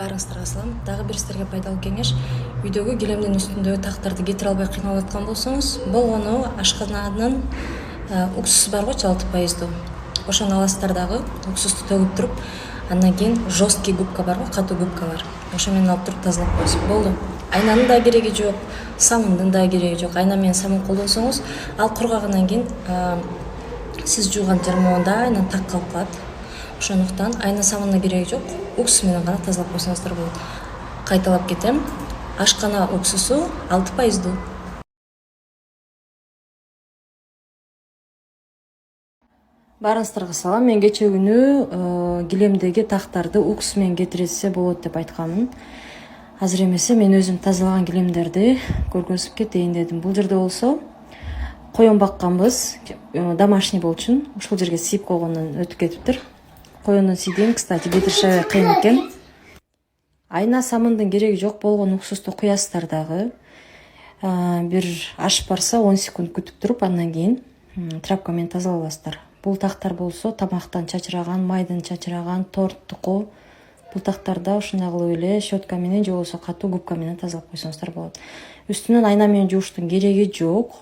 Баарыңыздарга салам. Дагы бир сиздерге пайдалуу кеңеш. Үйдөгү килемдин үстүндөгү тактарды кетире албай кыйналып аткан болсоңуз, болгону ашкананын уксусу бар го 6%. Ошону аласыздар дагы, уксусту төгүп туруп, андан кийин жесткий губка бар го, катуу губка бар. Ошо менен алып туруп тазалап коесуз. Болду. Айнанын да кереги жок, самындын да кереги жок. Айна менен самын колдонсоңуз, ал кургагандан кийин сиз жууган термоон да айнан так калып калат. Ошондуктан айна самынына кереги жок. Уксус менен гана тазалап койсоңуздар болот. Кайталап кетем. Ашкана уксусу 6%. Баарыңыздарга салам. Мен кече күнү килемдеги тактарды уксус менен кетирсе болот деп айтканмын. Азыр эмесе мен өзүм тазалаган килемдерди көргөзүп кетейин дедим. Бул жерде болсо коен бакканбыз, домашний болчу. Ушул жерге сийип койгондон өтүп кетиптир. Коендун сийдигин, кстати, кетириш аябай кыйын экен. Айна самындын кереги жок, болгон уксусту куясыздар дагы. Бир ашып барса 10 секунд күтүп туруп, андан кийин тряпка менен тазалап аласыздар. Бул тактар болсо тамактан чачыраган, майдын чачыраган, торттуку. Бул тактарда ушундай кылып эле щетка менен же болбосо катуу губка менен тазалап койсоңуздар болот. Үстүнөн айна менен жууштун кереги жок.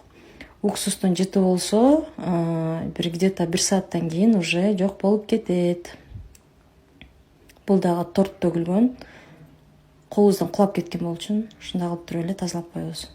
Уксустун жыты болсо бир где-то 1 сааттан кийин уже жок болуп кетет. Бул дагы торт төгүлгөн, колубуздан кулап кеткен болчу. Ушундай кылып туруп эле тазалап коебуз.